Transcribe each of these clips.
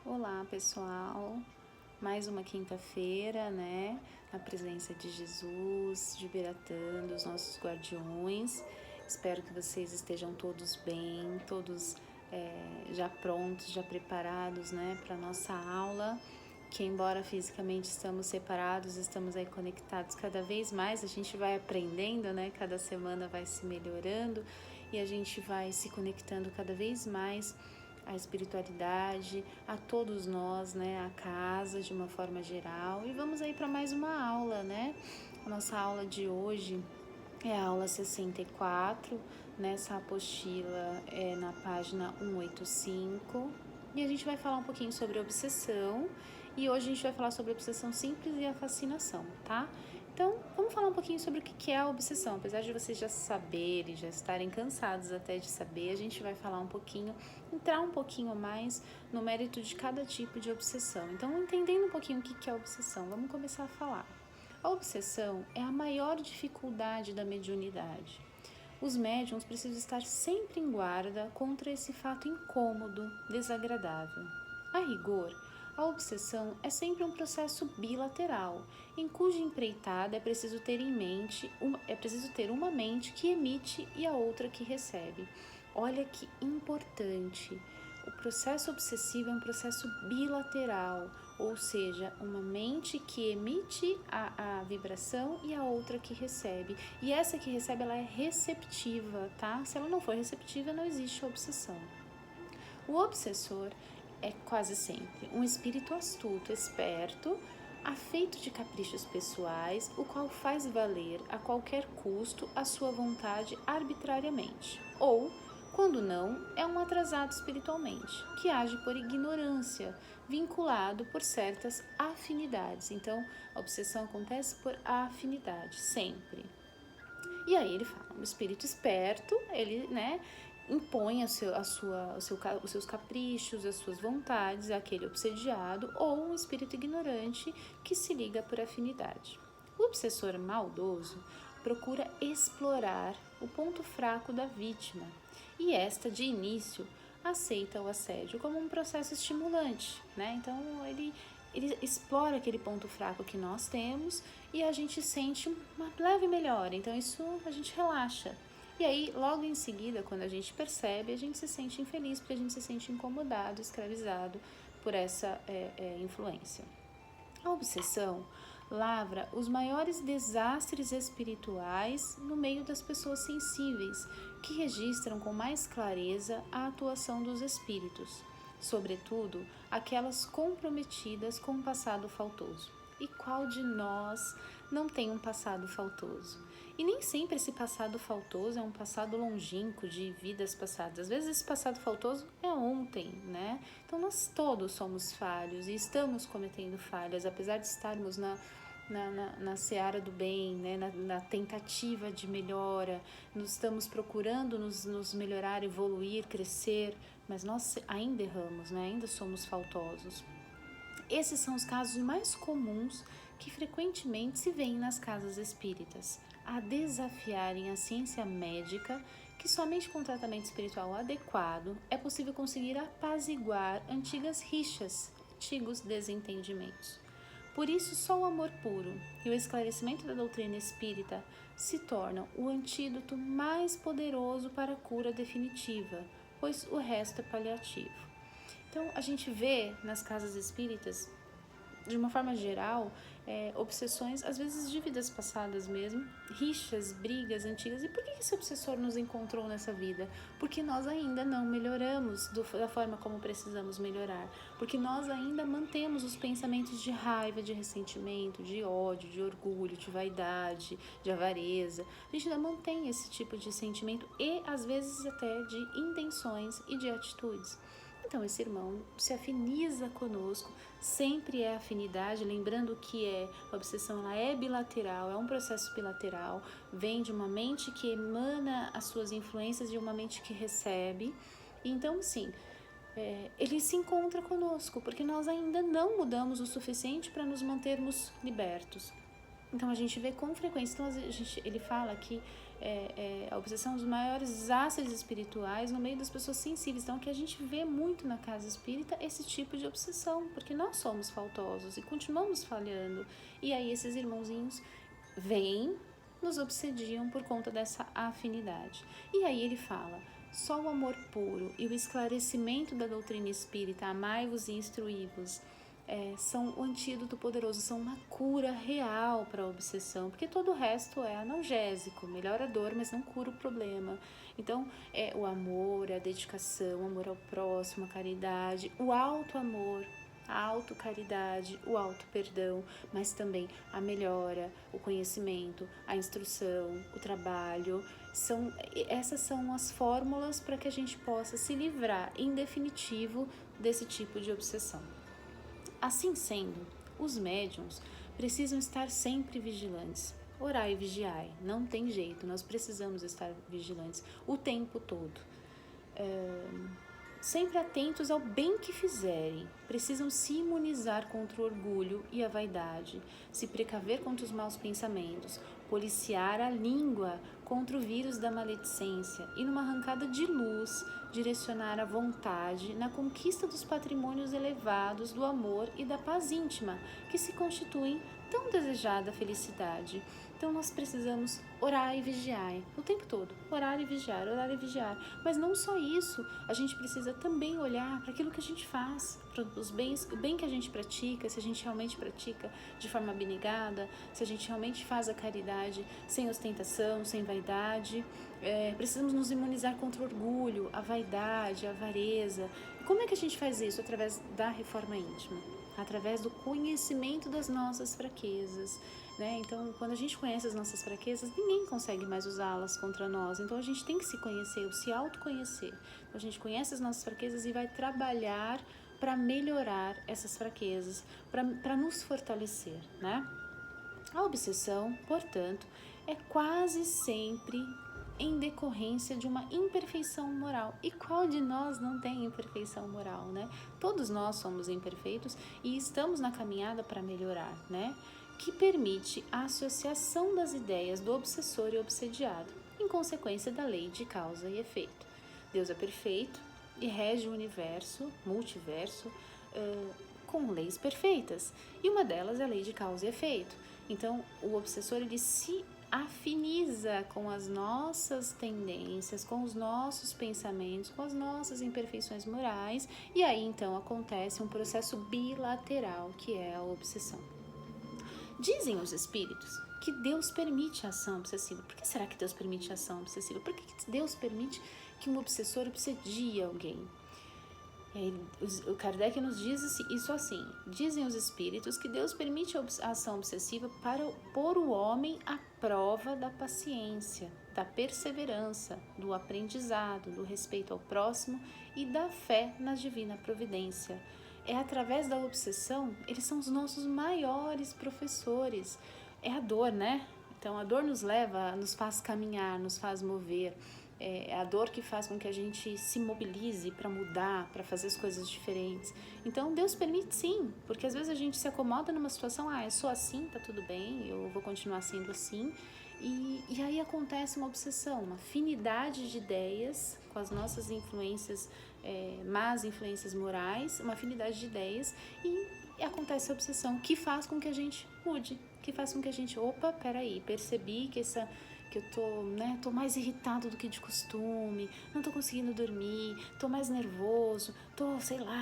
Olá, pessoal. Mais uma quinta-feira, né? Na presença de Jesus, de Biratã, dos nossos guardiões. Espero que vocês estejam todos bem, todos já prontos, já preparados, né, para nossa aula. Que embora fisicamente estamos separados, estamos aí conectados cada vez mais. A gente vai aprendendo, né? Cada semana vai se melhorando e a gente vai se conectando cada vez mais à espiritualidade, a todos nós, né, a casa de uma forma geral. E vamos aí para mais uma aula, né? A nossa aula de hoje é a aula 64, nessa apostila na página 185. E a gente vai falar um pouquinho sobre obsessão. E hoje a gente vai falar sobre a obsessão simples e a fascinação, tá? Então, vamos falar um pouquinho sobre o que é a obsessão. Apesar de vocês já saberem, já estarem cansados até de saber, a gente vai falar um pouquinho, entrar um pouquinho mais no mérito de cada tipo de obsessão. Então, entendendo um pouquinho o que é a obsessão, vamos começar a falar. A obsessão é a maior dificuldade da mediunidade. Os médiuns precisam estar sempre em guarda contra esse fato incômodo, desagradável. A rigor, a obsessão é sempre um processo bilateral, em cuja empreitada é preciso ter uma mente que emite e a outra que recebe. Olha que importante! O processo obsessivo é um processo bilateral, ou seja, uma mente que emite a vibração e a outra que recebe. E essa que recebe, ela é receptiva, tá? Se ela não for receptiva, não existe obsessão. O obsessor é quase sempre um espírito astuto, esperto, afeito de caprichos pessoais, o qual faz valer a qualquer custo a sua vontade arbitrariamente. Ou, quando não, é um atrasado espiritualmente, que age por ignorância, vinculado por certas afinidades. Então, a obsessão acontece por afinidade, sempre. E aí ele fala, um espírito esperto, ele, né, impõe os seus caprichos, as suas vontades àquele obsediado, ou um espírito ignorante que se liga por afinidade. O obsessor maldoso procura explorar o ponto fraco da vítima, e esta, de início, aceita o assédio como um processo estimulante, né? Então ele explora aquele ponto fraco que nós temos e a gente sente uma leve melhora, então isso a gente relaxa. E aí, logo em seguida, quando a gente percebe, a gente se sente infeliz, porque a gente se sente incomodado, escravizado por essa influência. A obsessão lavra os maiores desastres espirituais no meio das pessoas sensíveis, que registram com mais clareza a atuação dos espíritos, sobretudo aquelas comprometidas com um passado faltoso. E qual de nós não tem um passado faltoso? E nem sempre esse passado faltoso é um passado longínquo de vidas passadas. Às vezes esse passado faltoso é ontem, né? Então nós todos somos falhos e estamos cometendo falhas, apesar de estarmos na seara do bem, né? na tentativa de melhora, nós estamos procurando nos melhorar, evoluir, crescer, mas nós ainda erramos, né? Ainda somos faltosos. Esses são os casos mais comuns que frequentemente se veem nas casas espíritas, a desafiarem a ciência médica que somente com tratamento espiritual adequado é possível conseguir apaziguar antigas rixas, antigos desentendimentos. Por isso, só o amor puro e o esclarecimento da doutrina espírita se tornam o antídoto mais poderoso para a cura definitiva, pois o resto é paliativo. Então, a gente vê nas casas espíritas, de uma forma geral, obsessões, às vezes de vidas passadas mesmo, rixas, brigas antigas. E por que esse obsessor nos encontrou nessa vida? Porque nós ainda não melhoramos da forma como precisamos melhorar. Porque nós ainda mantemos os pensamentos de raiva, de ressentimento, de ódio, de orgulho, de vaidade, de avareza. A gente ainda mantém esse tipo de sentimento e, às vezes, até de intenções e de atitudes. Então, esse irmão se afiniza conosco, sempre é afinidade, lembrando que a obsessão ela é bilateral, é um processo bilateral, vem de uma mente que emana as suas influências de uma mente que recebe. Então, sim, ele se encontra conosco, porque nós ainda não mudamos o suficiente para nos mantermos libertos. Então a gente vê com frequência, então, ele fala que a obsessão é um dos maiores ácidos espirituais no meio das pessoas sensíveis. Então, que a gente vê muito na casa espírita esse tipo de obsessão, porque nós somos faltosos e continuamos falhando. E aí esses irmãozinhos vêm, nos obsediam por conta dessa afinidade. E aí ele fala: só o amor puro e o esclarecimento da doutrina espírita, amai-vos e instruí-vos, são o antídoto poderoso, são uma cura real para a obsessão, porque todo o resto é analgésico, melhora a dor, mas não cura o problema. Então, o amor, a dedicação, o amor ao próximo, a caridade, o auto-amor, a autocaridade, o auto-perdão, mas também a melhora, o conhecimento, a instrução, o trabalho. Essas são as fórmulas para que a gente possa se livrar, em definitivo, desse tipo de obsessão. Assim sendo, os médiuns precisam estar sempre vigilantes. Orai e vigiai, não tem jeito, nós precisamos estar vigilantes o tempo todo. Sempre atentos ao bem que fizerem, precisam se imunizar contra o orgulho e a vaidade, se precaver contra os maus pensamentos, policiar a língua contra o vírus da maledicência e, numa arrancada de luz, direcionar a vontade na conquista dos patrimônios elevados do amor e da paz íntima, que se constituem tão desejada felicidade. Então nós precisamos orar e vigiar o tempo todo, orar e vigiar, mas não só isso, a gente precisa também olhar para aquilo que a gente faz, para o bem que a gente pratica, se a gente realmente pratica de forma abnegada, se a gente realmente faz a caridade sem ostentação, sem vaidade. Precisamos nos imunizar contra o orgulho, a vaidade, a avareza. E como é que a gente faz isso? Através da reforma íntima, através do conhecimento das nossas fraquezas, né? Então, quando a gente conhece as nossas fraquezas, ninguém consegue mais usá-las contra nós. Então, a gente tem que se conhecer, se autoconhecer. Então, a gente conhece as nossas fraquezas e vai trabalhar para melhorar essas fraquezas, para nos fortalecer, né? A obsessão, portanto, é quase sempre em decorrência de uma imperfeição moral. E qual de nós não tem imperfeição moral, né? Todos nós somos imperfeitos e estamos na caminhada para melhorar, né? Que permite a associação das ideias do obsessor e obsediado, em consequência da lei de causa e efeito. Deus é perfeito e rege o universo, multiverso, com leis perfeitas, e uma delas é a lei de causa e efeito. Então, o obsessor, ele se afiniza com as nossas tendências, com os nossos pensamentos, com as nossas imperfeições morais, e aí então acontece um processo bilateral, que é a obsessão. Dizem os espíritos que Deus permite a ação obsessiva. Por que será que Deus permite a ação obsessiva? Por que Deus permite que um obsessor obsedie alguém? O Kardec nos diz isso assim: dizem os espíritos que Deus permite a ação obsessiva para pôr o homem à prova da paciência, da perseverança, do aprendizado, do respeito ao próximo e da fé na divina providência. É através da obsessão, eles são os nossos maiores professores. É a dor, né? Então a dor nos leva, nos faz caminhar, nos faz mover. É a dor que faz com que a gente se mobilize para mudar, para fazer as coisas diferentes. Então Deus permite sim, porque às vezes a gente se acomoda numa situação, eu sou assim, tá tudo bem, eu vou continuar sendo assim. E aí acontece uma obsessão, uma afinidade de ideias com as nossas influências, más influências morais, uma afinidade de ideias, e acontece a obsessão que faz com que a gente mude, que faz com que a gente, peraí, percebi que eu tô mais irritado do que de costume, não tô conseguindo dormir, tô mais nervoso, tô,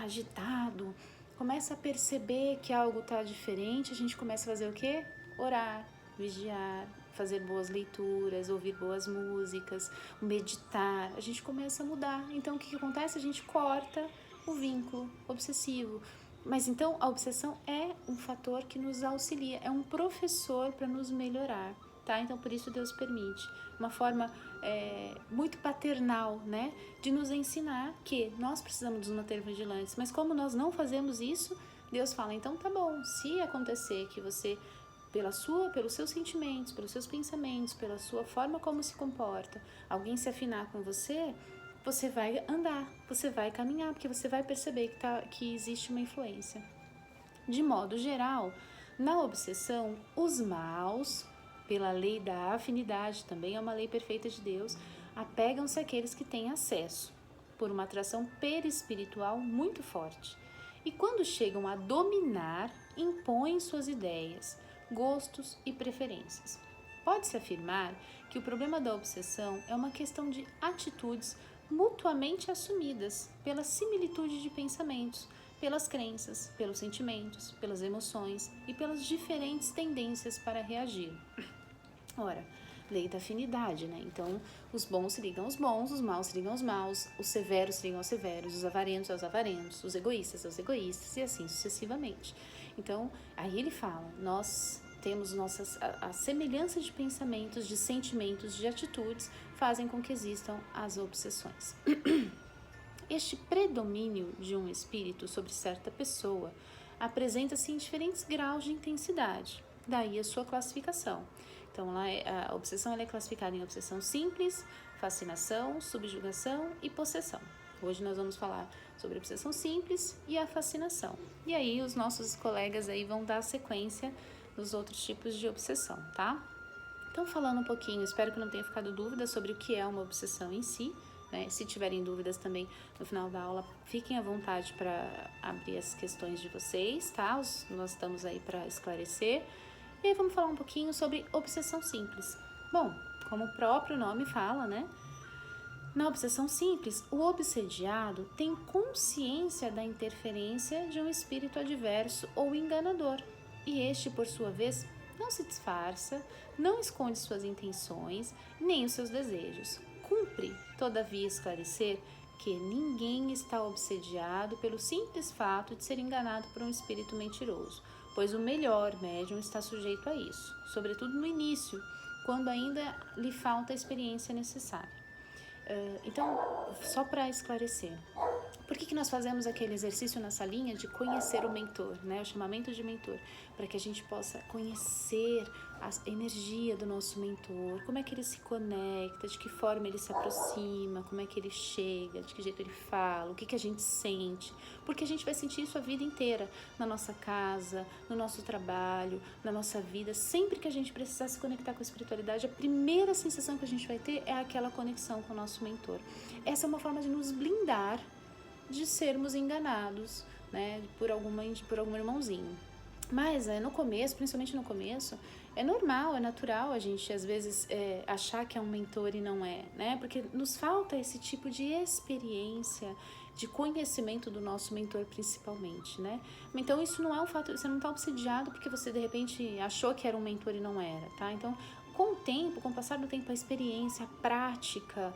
agitado. Começa a perceber que algo tá diferente, a gente começa a fazer o quê? Orar, vigiar, fazer boas leituras, ouvir boas músicas, meditar, a gente começa a mudar. Então, o que acontece? A gente corta o vínculo obsessivo. Mas então, a obsessão é um fator que nos auxilia, é um professor para nos melhorar, tá? Então, por isso Deus permite. Uma forma muito paternal, né? De nos ensinar que nós precisamos nos manter vigilantes. Mas como nós não fazemos isso, Deus fala, então tá bom, se acontecer que você, pelos seus sentimentos, pelos seus pensamentos, pela sua forma como se comporta, alguém se afinar com você, você vai andar, você vai caminhar, porque você vai perceber que existe uma influência. De modo geral, na obsessão, os maus pela lei da afinidade, também é uma lei perfeita de Deus, apegam-se àqueles que têm acesso, por uma atração perispiritual muito forte. E quando chegam a dominar, impõem suas ideias, gostos e preferências. Pode-se afirmar que o problema da obsessão é uma questão de atitudes mutuamente assumidas pela similitude de pensamentos, pelas crenças, pelos sentimentos, pelas emoções e pelas diferentes tendências para reagir. Ora, lei da afinidade, né? Então, os bons se ligam aos bons, os maus se ligam aos maus, os severos se ligam aos severos, os avarentos aos avarentos, os egoístas aos egoístas e assim sucessivamente. Então, aí ele fala, nós temos a semelhança de pensamentos, de sentimentos, de atitudes, fazem com que existam as obsessões. Este predomínio de um espírito sobre certa pessoa apresenta-se em diferentes graus de intensidade, daí a sua classificação. Então, a obsessão ela é classificada em obsessão simples, fascinação, subjugação e possessão. Hoje nós vamos falar sobre a obsessão simples e a fascinação. E aí os nossos colegas aí vão dar sequência nos outros tipos de obsessão, tá? Então, falando um pouquinho, espero que não tenha ficado dúvida sobre o que é uma obsessão em si, né? Se tiverem dúvidas também no final da aula, fiquem à vontade para abrir as questões de vocês, tá? Nós estamos aí para esclarecer. E aí vamos falar um pouquinho sobre obsessão simples. Bom, como o próprio nome fala, né? Na obsessão simples, o obsediado tem consciência da interferência de um espírito adverso ou enganador. E este, por sua vez, não se disfarça, não esconde suas intenções, nem os seus desejos. Cumpre, todavia, esclarecer que ninguém está obsediado pelo simples fato de ser enganado por um espírito mentiroso, pois o melhor médium está sujeito a isso, sobretudo no início, quando ainda lhe falta a experiência necessária. Então, só para esclarecer, por que nós fazemos aquele exercício na salinha de conhecer o mentor, né? O chamamento de mentor, para que a gente possa conhecer a energia do nosso mentor, como é que ele se conecta, de que forma ele se aproxima, como é que ele chega, de que jeito ele fala, o que a gente sente, porque a gente vai sentir isso a vida inteira, na nossa casa, no nosso trabalho, na nossa vida. Sempre que a gente precisar se conectar com a espiritualidade, a primeira sensação que a gente vai ter é aquela conexão com o nosso mentor. Essa é uma forma de nos blindar de sermos enganados, né, por algum irmãozinho. Mas no começo, principalmente no começo, é normal, é natural a gente às vezes achar que é um mentor e não é, né? Porque nos falta esse tipo de experiência, de conhecimento do nosso mentor principalmente, né? Então isso não é um fato, você não está obsediado porque você de repente achou que era um mentor e não era, tá? Então com o tempo, com o passar do tempo, a experiência, a prática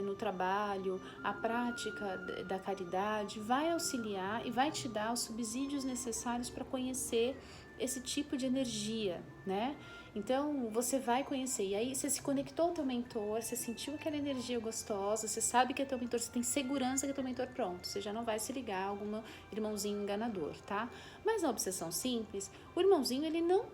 no trabalho, a prática da caridade vai auxiliar e vai te dar os subsídios necessários para conhecer esse tipo de energia, né? Então, você vai conhecer, e aí você se conectou ao teu mentor, você sentiu aquela energia gostosa, você sabe que é teu mentor, você tem segurança que é teu mentor, pronto, você já não vai se ligar a algum irmãozinho enganador, tá? Mas na obsessão simples, o irmãozinho, ele não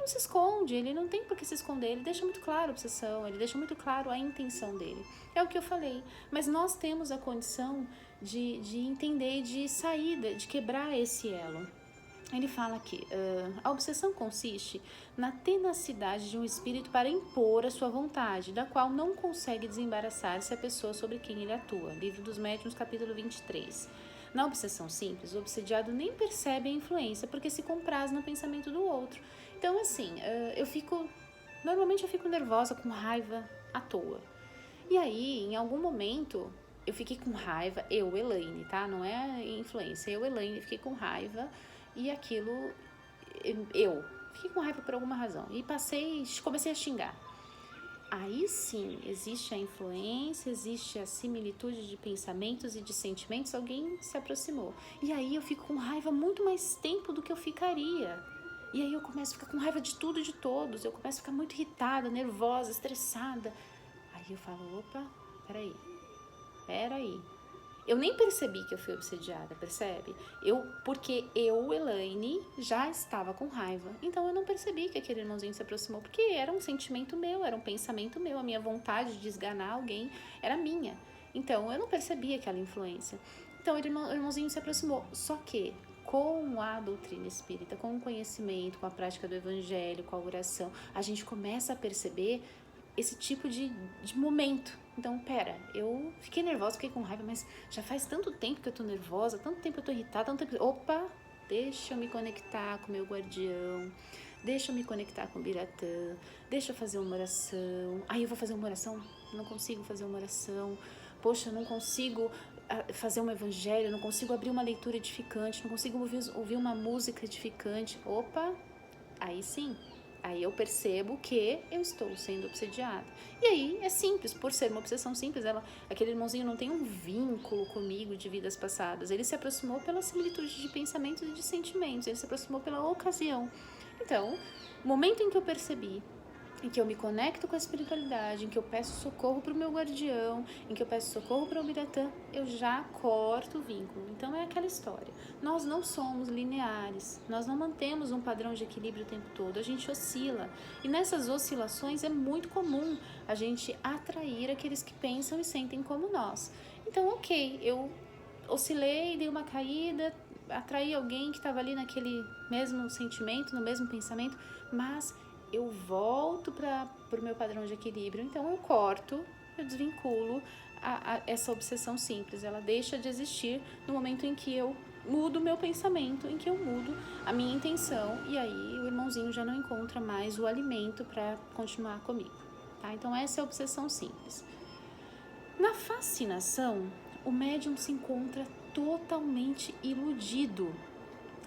se esconde, ele não tem por que se esconder, ele deixa muito claro a obsessão, ele deixa muito claro a intenção dele. É o que eu falei, mas nós temos a condição de entender, de sair, de quebrar esse elo. Ele fala aqui, a obsessão consiste na tenacidade de um espírito para impor a sua vontade, da qual não consegue desembaraçar-se a pessoa sobre quem ele atua. Livro dos Médiuns, capítulo 23. Na obsessão simples, o obsediado nem percebe a influência, porque se compraz no pensamento do outro. Então, assim, normalmente eu fico nervosa, com raiva à toa. E aí, em algum momento, eu fiquei com raiva, Elaine, tá? Não é influência, Elaine, fiquei com raiva e aquilo, fiquei com raiva por alguma razão. E comecei a xingar. Aí sim, existe a influência, existe a similitude de pensamentos e de sentimentos, alguém se aproximou. E aí eu fico com raiva muito mais tempo do que eu ficaria. E aí eu começo a ficar com raiva de tudo e de todos, eu começo a ficar muito irritada, nervosa, estressada. Aí eu falo, opa, peraí. Eu nem percebi que eu fui obsediada, percebe? Porque eu, Elaine, já estava com raiva. Então eu não percebi que aquele irmãozinho se aproximou, porque era um sentimento meu, era um pensamento meu, a minha vontade de esganar alguém era minha. Então eu não percebi aquela influência. Então o irmãozinho se aproximou. Só que, com a doutrina espírita, com o conhecimento, com a prática do evangelho, com a oração, a gente começa a perceber esse tipo de momento. Então, pera, eu fiquei nervosa, fiquei com raiva, mas já faz tanto tempo que eu tô nervosa, tanto tempo que eu tô irritada, tanto tempo... Opa, deixa eu me conectar com o meu guardião, deixa eu me conectar com o Biratã, deixa eu fazer uma oração. Aí eu vou fazer uma oração? Não consigo fazer uma oração. Poxa, eu não consigo fazer um evangelho, não consigo abrir uma leitura edificante, não consigo ouvir uma música edificante. Opa, aí sim, aí eu percebo que eu estou sendo obsediada. E aí é simples, por ser uma obsessão simples, aquele irmãozinho não tem um vínculo comigo de vidas passadas, ele se aproximou pela similitude de pensamentos e de sentimentos, ele se aproximou pela ocasião. Então, o momento em que eu percebi, em que eu me conecto com a espiritualidade, em que eu peço socorro para o meu guardião, em que eu peço socorro para o Biratã, eu já corto o vínculo. Então é aquela história. Nós não somos lineares, nós não mantemos um padrão de equilíbrio o tempo todo, a gente oscila. E nessas oscilações é muito comum a gente atrair aqueles que pensam e sentem como nós. Então, ok, eu oscilei, dei uma caída, atraí alguém que estava ali naquele mesmo sentimento, no mesmo pensamento, mas eu volto para o meu padrão de equilíbrio, então eu corto, eu desvinculo essa obsessão simples, ela deixa de existir no momento em que eu mudo o meu pensamento, em que eu mudo a minha intenção, e aí o irmãozinho já não encontra mais o alimento para continuar comigo, tá? Então essa é a obsessão simples. Na fascinação, o médium se encontra totalmente iludido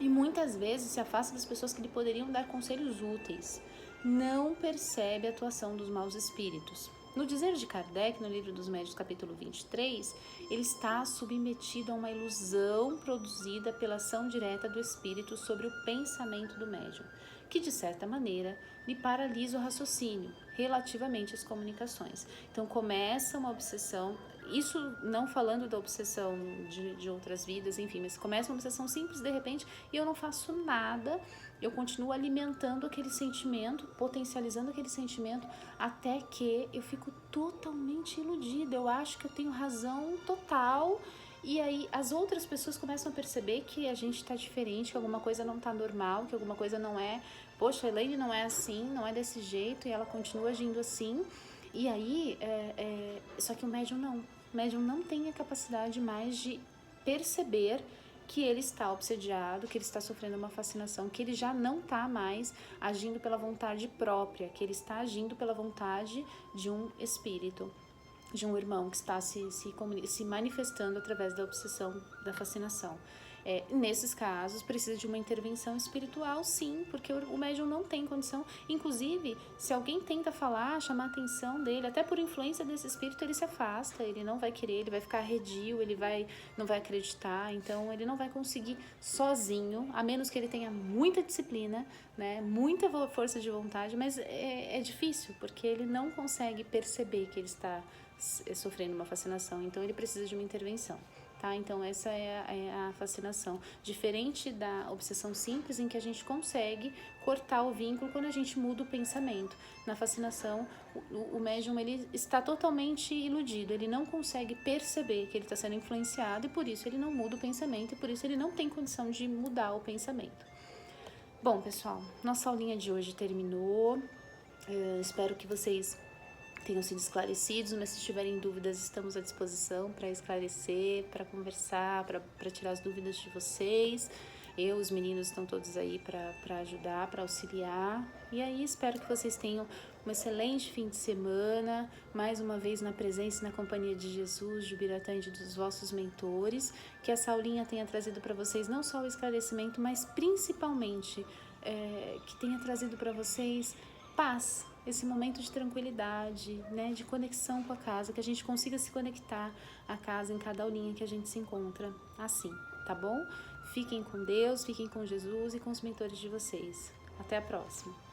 e muitas vezes se afasta das pessoas que lhe poderiam dar conselhos úteis. Não percebe a atuação dos maus espíritos. No dizer de Kardec, no livro dos Médiuns, capítulo 23, ele está submetido a uma ilusão produzida pela ação direta do espírito sobre o pensamento do médium, que de certa maneira lhe paralisa o raciocínio relativamente às comunicações. Então começa uma obsessão, isso não falando da obsessão de outras vidas, enfim, mas começa uma obsessão simples de repente e eu não faço nada, eu continuo alimentando aquele sentimento, potencializando aquele sentimento, até que eu fico totalmente iludida, eu acho que eu tenho razão total, e aí as outras pessoas começam a perceber que a gente está diferente, que alguma coisa não está normal, que alguma coisa não é, poxa, a Elaine não é assim, não é desse jeito, e ela continua agindo assim, e aí, só que o médium não tem a capacidade mais de perceber que ele está obsediado, que ele está sofrendo uma fascinação, que ele já não está mais agindo pela vontade própria, que ele está agindo pela vontade de um espírito, de um irmão que está se manifestando através da obsessão, da fascinação. Nesses casos, precisa de uma intervenção espiritual, sim, porque o médium não tem condição. Inclusive, se alguém tenta falar, chamar a atenção dele, até por influência desse espírito, ele se afasta, ele não vai querer, ele vai ficar arredio, não vai acreditar, então ele não vai conseguir sozinho, a menos que ele tenha muita disciplina, né, muita força de vontade, mas é difícil, porque ele não consegue perceber que ele está sofrendo uma fascinação, então ele precisa de uma intervenção. Tá? Então essa é a fascinação, diferente da obsessão simples, em que a gente consegue cortar o vínculo quando a gente muda o pensamento. Na fascinação, o médium ele está totalmente iludido, ele não consegue perceber que ele está sendo influenciado e por isso ele não muda o pensamento e por isso ele não tem condição de mudar o pensamento. Bom, pessoal, nossa aulinha de hoje terminou, espero que vocês tenham sido esclarecidos, mas se tiverem dúvidas, estamos à disposição para esclarecer, para conversar, para tirar as dúvidas de vocês. Os meninos estão todos aí para ajudar, para auxiliar. E aí espero que vocês tenham um excelente fim de semana, mais uma vez na presença e na companhia de Jesus, de Biratã e dos vossos mentores. Que essa aulinha tenha trazido para vocês não só o esclarecimento, mas principalmente que tenha trazido para vocês paz, esse momento de tranquilidade, né, de conexão com a casa, que a gente consiga se conectar à casa em cada aulinha que a gente se encontra assim, tá bom? Fiquem com Deus, fiquem com Jesus e com os mentores de vocês. Até a próxima!